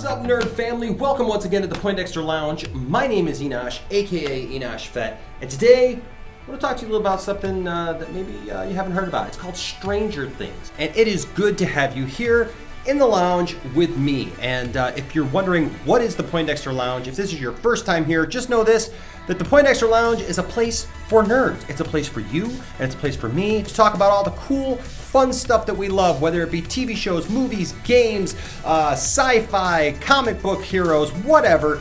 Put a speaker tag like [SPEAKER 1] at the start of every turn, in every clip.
[SPEAKER 1] up, nerd family? Welcome once again to the Poindexter Lounge. My name is Enosh, aka Enosh Fett, and today I want to talk to you a little about something that maybe you haven't heard about. It's called Stranger Things, and it is good to have you here in the lounge with me. And if you're wondering what is the Poindexter Lounge, if this is your first time here, just know this, that the Poindexter Lounge is a place for nerds. It's a place for you, and it's a place for me to talk about all the cool, fun stuff that we love, whether it be TV shows, movies, games, sci-fi, comic book heroes, whatever.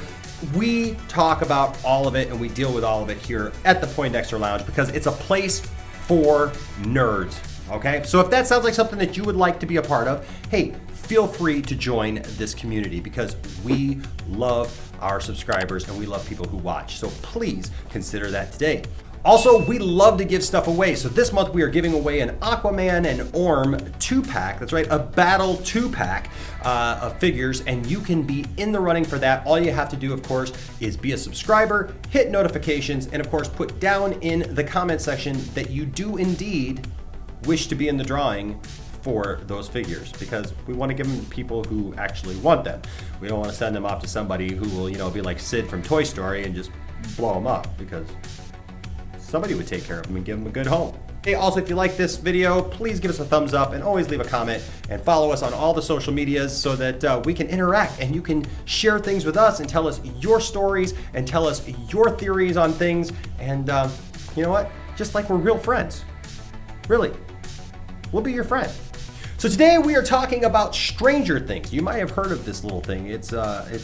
[SPEAKER 1] We talk about all of it, and we deal with all of it here at the Poindexter Lounge because it's a place for nerds. Okay, so if that sounds like something that you would like to be a part of, hey, feel free to join this community because we love our subscribers and we love people who watch. So please consider that today. Also, we love to give stuff away. So this month we are giving away an Aquaman and Orm 2-pack. That's right, a Battle 2-pack of figures, and you can be in the running for that. All you have to do, of course, is be a subscriber, hit notifications, and of course, put down in the comment section that you do indeed wish to be in the drawing for those figures, because we want to give them to people who actually want them. We don't want to send them off to somebody who will, be like Sid from Toy Story and just blow them up, because somebody would take care of them and give them a good home. Hey, also, if you like this video, please give us a thumbs up and always leave a comment and follow us on all the social medias so that we can interact and you can share things with us and tell us your stories and tell us your theories on things. And you know what? Just like we're real friends. Really. We'll be your friend. So today we are talking about Stranger Things. You might have heard of this little thing. It's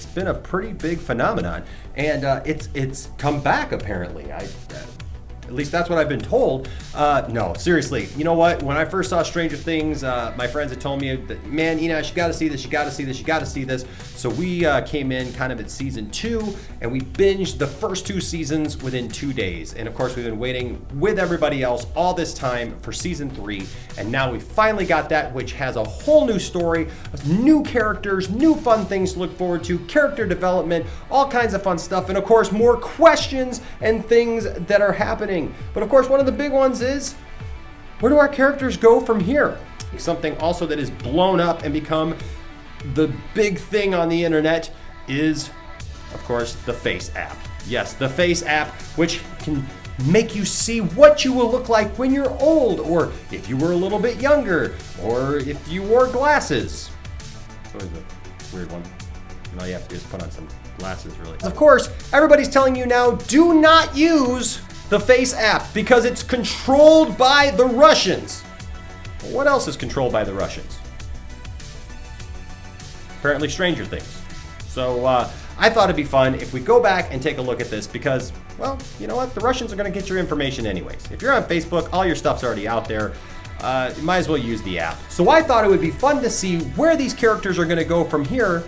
[SPEAKER 1] been a pretty big phenomenon, and it's come back apparently. At least that's what I've been told. No, seriously. You know what? When I first saw Stranger Things, my friends had told me that, man, Enosh, you got to see this, you got to see this, you got to see this. So we came in kind of at season 2, and we binged the first 2 seasons within 2 days. And of course, we've been waiting with everybody else all this time for season 3. And now we finally got that, which has a whole new story, new characters, new fun things to look forward to, character development, all kinds of fun stuff. And of course, more questions and things that are happening. But of course, one of the big ones is, where do our characters go from here? Something also that is blown up and become the big thing on the internet is, of course, the Face app. Yes, the Face app, which can make you see what you will look like when you're old, or if you were a little bit younger, or if you wore glasses. It's always a weird one. And all you have to do is put on some glasses, really. Of course, everybody's telling you now, do not use the Face app because it's controlled by the Russians. Well, what else is controlled by the Russians? Apparently Stranger Things. So I thought it'd be fun if we go back and take a look at this because, well, you know what? The Russians are going to get your information anyways. If you're on Facebook, all your stuff's already out there. You might as well use the app. So I thought it would be fun to see where these characters are going to go from here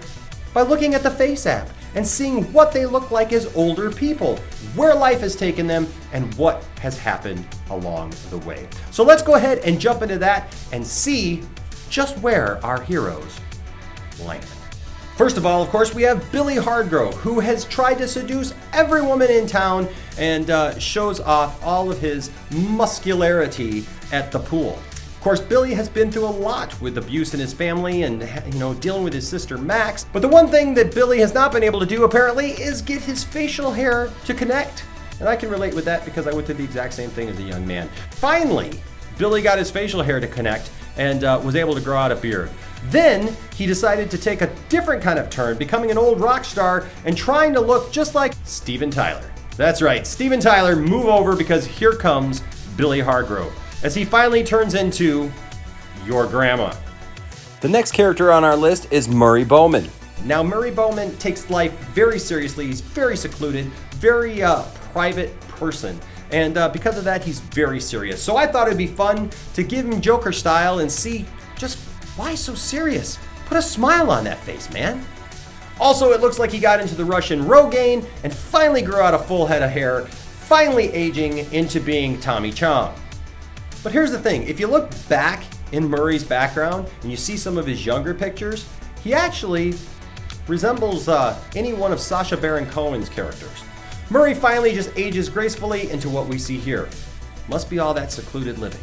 [SPEAKER 1] by looking at the Face app and seeing what they look like as older people, where life has taken them, and what has happened along the way. So let's go ahead and jump into that and see just where our heroes land. First of all, of course, we have Billy Hardgrove, who has tried to seduce every woman in town and shows off all of his muscularity at the pool. Of course, Billy has been through a lot with abuse in his family and, dealing with his sister Max. But the one thing that Billy has not been able to do, apparently, is get his facial hair to connect. And I can relate with that because I went through the exact same thing as a young man. Finally, Billy got his facial hair to connect and was able to grow out a beard. Then he decided to take a different kind of turn, becoming an old rock star and trying to look just like Steven Tyler. That's right, Steven Tyler, move over because here comes Billy Hardgrove, as he finally turns into your grandma. The next character on our list is Murray Bowman. Now, Murray Bowman takes life very seriously. He's very secluded, very private person. And because of that, he's very serious. So I thought it'd be fun to give him Joker style and see just why so serious. Put a smile on that face, man. Also, it looks like he got into the Russian Rogaine and finally grew out a full head of hair, finally aging into being Tommy Chong. But here's the thing, if you look back in Murray's background and you see some of his younger pictures, he actually resembles any one of Sacha Baron Cohen's characters. Murray finally just ages gracefully into what we see here. Must be all that secluded living.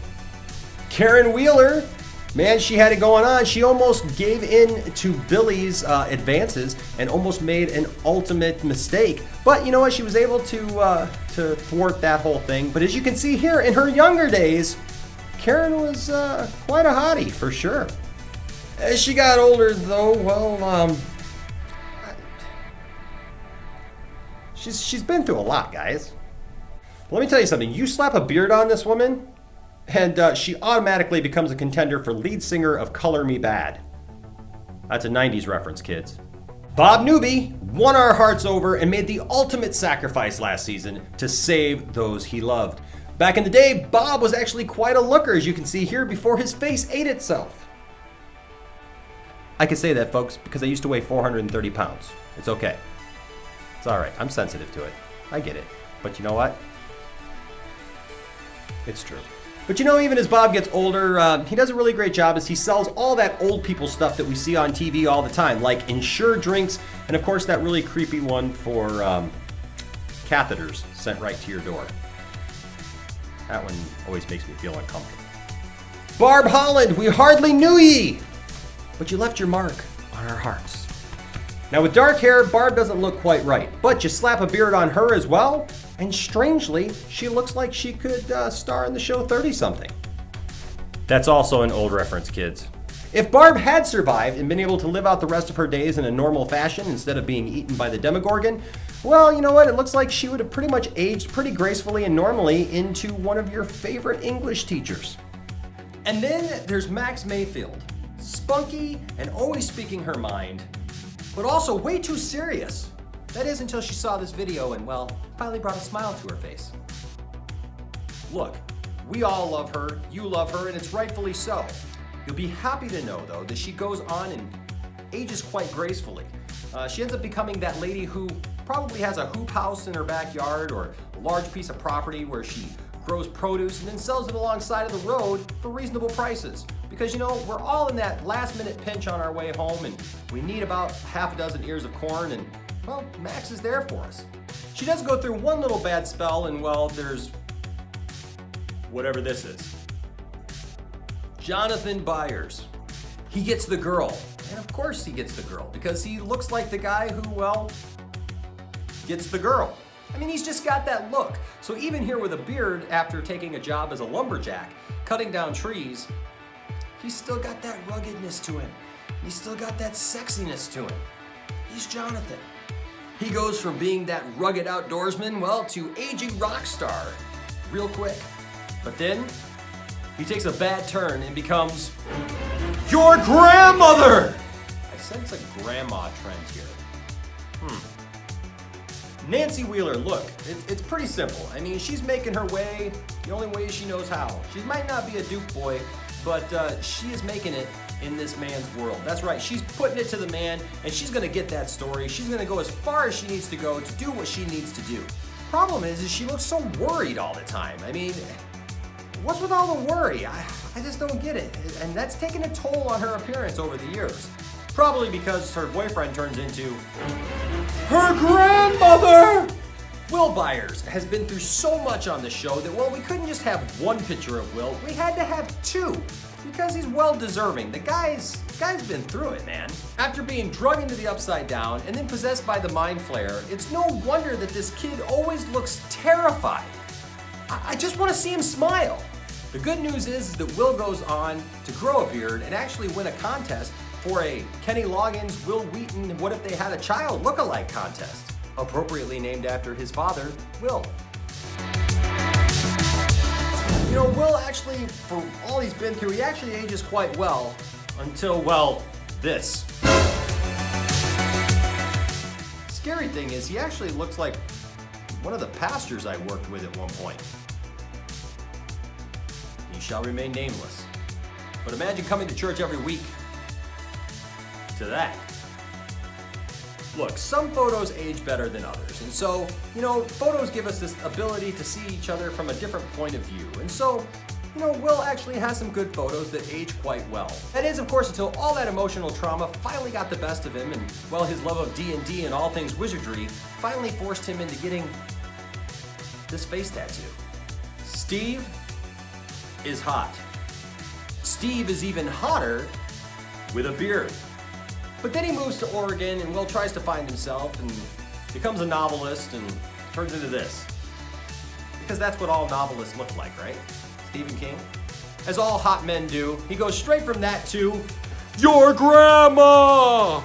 [SPEAKER 1] Karen Wheeler Man, she had it going on. She almost gave in to Billy's advances and almost made an ultimate mistake. But you know what? She was able to thwart that whole thing. But as you can see here, in her younger days, Karen was quite a hottie for sure. As she got older, though, well, she's been through a lot, guys. Let me tell you something. You slap a beard on this woman, and she automatically becomes a contender for lead singer of Color Me Bad. That's a 90s reference, kids. Bob Newby won our hearts over and made the ultimate sacrifice last season to save those he loved. Back in the day, Bob was actually quite a looker, as you can see here, before his face ate itself. I can say that, folks, because I used to weigh 430 pounds. It's okay. It's all right. I'm sensitive to it. I get it. But you know what? It's true. But you know, even as Bob gets older, he does a really great job as he sells all that old people stuff that we see on TV all the time, like insured drinks, and of course that really creepy one for catheters sent right to your door. That one always makes me feel uncomfortable. Barb Holland, we hardly knew ye, but you left your mark on our hearts. Now with dark hair, Barb doesn't look quite right, but you slap a beard on her as well, and strangely, she looks like she could star in the show 30-something. That's also an old reference, kids. If Barb had survived and been able to live out the rest of her days in a normal fashion instead of being eaten by the Demogorgon, well, you know what? It looks like she would have pretty much aged pretty gracefully and normally into one of your favorite English teachers. And then there's Max Mayfield. Spunky and always speaking her mind, but also way too serious. That is until she saw this video and, well, finally brought a smile to her face. Look, we all love her, you love her, and it's rightfully so. You'll be happy to know, though, that she goes on and ages quite gracefully. She ends up becoming that lady who probably has a hoop house in her backyard or a large piece of property where she grows produce and then sells it alongside of the road for reasonable prices. Because, you know, we're all in that last-minute pinch on our way home, and we need about half a dozen ears of corn, and well, Max is there for us. She does go through one little bad spell, and well, there's whatever this is. Jonathan Byers. He gets the girl. And of course he gets the girl, because he looks like the guy who, well, gets the girl. I mean, he's just got that look. So even here with a beard, after taking a job as a lumberjack, cutting down trees, he's still got that ruggedness to him. He's still got that sexiness to him. He's Jonathan. He goes from being that rugged outdoorsman, well, to aging rock star real quick. But then he takes a bad turn and becomes your grandmother. I sense a grandma trend here. Nancy Wheeler, look, it's pretty simple. I mean, she's making her way the only way she knows how. She might not be a Duke boy, but she is making it in this man's world. That's right, she's putting it to the man, and she's gonna get that story. She's gonna go as far as she needs to go to do what she needs to do. Problem is she looks so worried all the time. I mean, what's with all the worry? I just don't get it. And that's taken a toll on her appearance over the years. Probably because her boyfriend turns into her grandmother! Will Byers has been through so much on the show that, well, we couldn't just have one picture of Will. We had to have two, because he's well deserving. The guy's been through it, man. After being drugged into the Upside Down and then possessed by the Mind Flayer, it's no wonder that this kid always looks terrified. I just want to see him smile. The good news is that Will goes on to grow a beard and actually win a contest for a Kenny Loggins, Will Wheaton, What If They Had a Child look-alike contest, appropriately named after his father, Will. You know, Will actually, for all he's been through, he actually ages quite well until, well, this. Scary thing is, he actually looks like one of the pastors I worked with at one point. He shall remain nameless. But imagine coming to church every week to that. Look, some photos age better than others, and so, you know, photos give us this ability to see each other from a different point of view, and so, you know, Will actually has some good photos that age quite well. That is, of course, until all that emotional trauma finally got the best of him, and, well, his love of D&D and all things wizardry finally forced him into getting this face tattoo. Steve is hot. Steve is even hotter with a beard. But then he moves to Oregon and, well, tries to find himself and becomes a novelist and turns into this. Because that's what all novelists look like, right? Stephen King. As all hot men do, he goes straight from that to your grandma!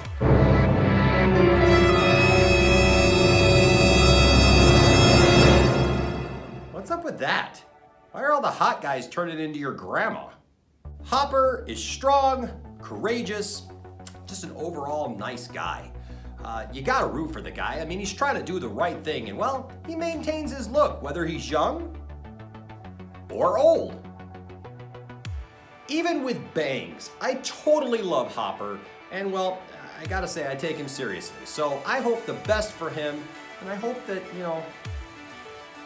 [SPEAKER 1] What's up with that? Why are all the hot guys turning into your grandma? Hopper is strong, courageous, just an overall nice guy. You gotta root for the guy. I mean, he's trying to do the right thing, and, well, he maintains his look, whether he's young or old. Even with bangs, I totally love Hopper, and, well, I gotta say, I take him seriously. So I hope the best for him, and I hope that, you know,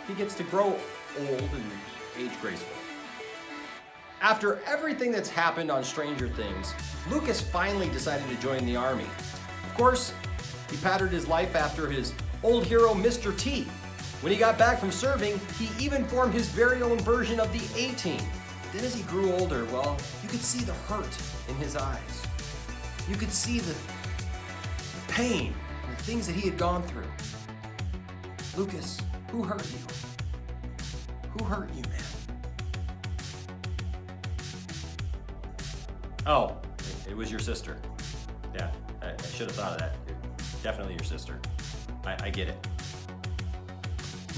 [SPEAKER 1] he gets to grow old and age gracefully. After everything that's happened on Stranger Things, Lucas finally decided to join the army. Of course, he patterned his life after his old hero, Mr. T. When he got back from serving, he even formed his very own version of the A-Team. Then as he grew older, well, you could see the hurt in his eyes. You could see the pain and the things that he had gone through. Lucas, who hurt you? Who hurt you, man? Oh, it was your sister. Yeah, I should have thought of that. Definitely your sister. I get it.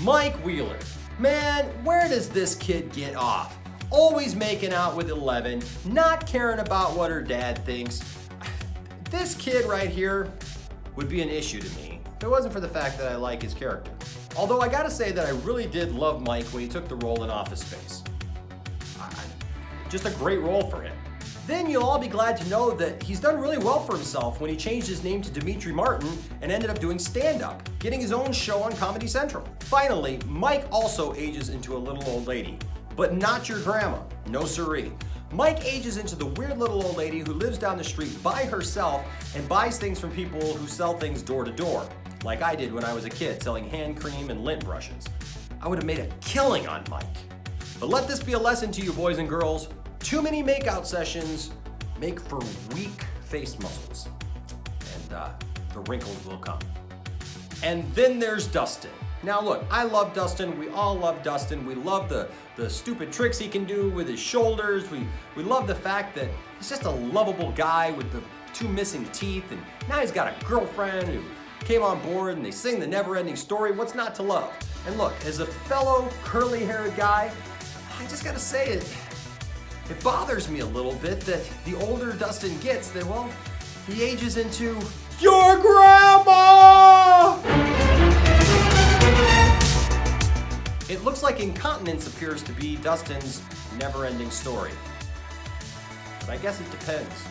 [SPEAKER 1] Mike Wheeler. Man, where does this kid get off? Always making out with 11, not caring about what her dad thinks. This kid right here would be an issue to me if it wasn't for the fact that I like his character. Although I gotta say that I really did love Mike when he took the role in Office Space. Just a great role for him. Then you'll all be glad to know that he's done really well for himself when he changed his name to Dimitri Martin and ended up doing stand-up, getting his own show on Comedy Central. Finally, Mike also ages into a little old lady, but not your grandma, no siree. Mike ages into the weird little old lady who lives down the street by herself and buys things from people who sell things door to door, like I did when I was a kid, selling hand cream and lint brushes. I would have made a killing on Mike. But let this be a lesson to you boys and girls. Too many makeout sessions make for weak face muscles, and the wrinkles will come. And then there's Dustin. Now look, I love Dustin. We all love Dustin. We love the stupid tricks he can do with his shoulders. We love the fact that he's just a lovable guy with the 2 missing teeth, and now he's got a girlfriend who came on board and they sing the never-ending story. What's not to love? And look, as a fellow curly-haired guy, I just gotta say it. It bothers me a little bit that the older Dustin gets, that, well, he ages into your grandma! It looks like incontinence appears to be Dustin's never-ending story. But I guess it depends.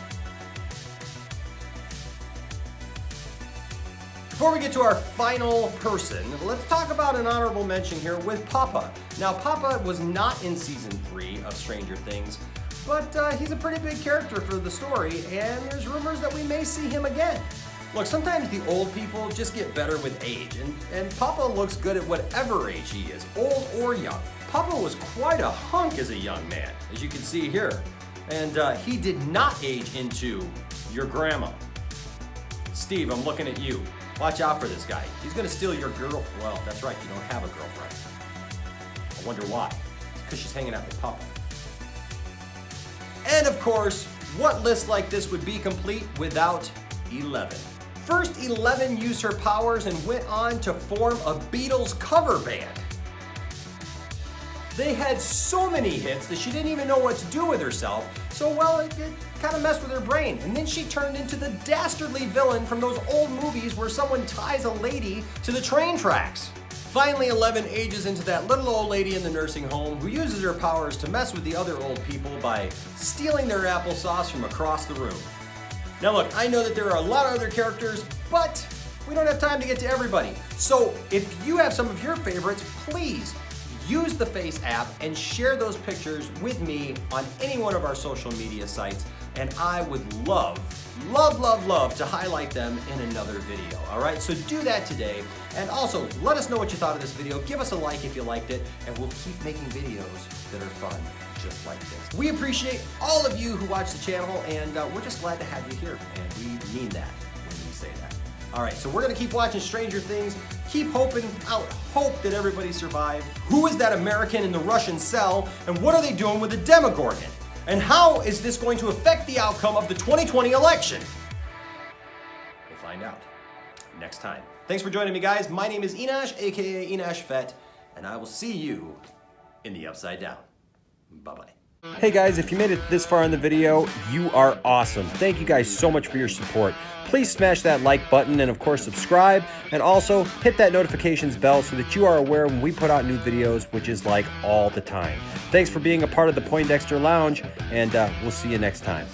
[SPEAKER 1] Before we get to our final person, let's talk about an honorable mention here with Papa. Now, Papa was not in season 3 of Stranger Things, but he's a pretty big character for the story, and there's rumors that we may see him again. Look, sometimes the old people just get better with age, and Papa looks good at whatever age he is, old or young. Papa was quite a hunk as a young man, as you can see here, and he did not age into your grandma. Steve, I'm looking at you. Watch out for this guy. He's gonna steal your girl. Well, that's right, you don't have a girlfriend. I wonder why. It's because she's hanging out with Papa. And of course, what list like this would be complete without 11? First, 11 used her powers and went on to form a Beatles cover band. They had so many hits that she didn't even know what to do with herself, so, well, it kind of messed with her brain. And then she turned into the dastardly villain from those old movies where someone ties a lady to the train tracks. Finally, 11 ages into that little old lady in the nursing home who uses her powers to mess with the other old people by stealing their applesauce from across the room. Now look, I know that there are a lot of other characters, but we don't have time to get to everybody. So if you have some of your favorites, please use the Face app and share those pictures with me on any one of our social media sites, and I would love to highlight them in another video. All right, so do that today, and also let us know what you thought of this video. Give us a like if you liked it, and we'll keep making videos that are fun just like this. We appreciate all of you who watch the channel, and we're just glad to have you here, and we mean that when we say that. All right, so we're gonna keep watching Stranger Things, keep hoping out hope that everybody survived. Who is that American in the Russian cell, and what are they doing with the Demogorgon? And how is this going to affect the outcome of the 2020 election? We'll find out next time. Thanks for joining me, guys. My name is Enosh, aka Enosh Fett, and I will see you in the Upside Down. Bye-bye. Hey guys, if you made it this far in the video, you are awesome. Thank you guys so much for your support. Please smash that like button and of course subscribe, and also hit that notifications bell so that you are aware when we put out new videos, which is like all the time. Thanks for being a part of the Poindexter Lounge, and we'll see you next time.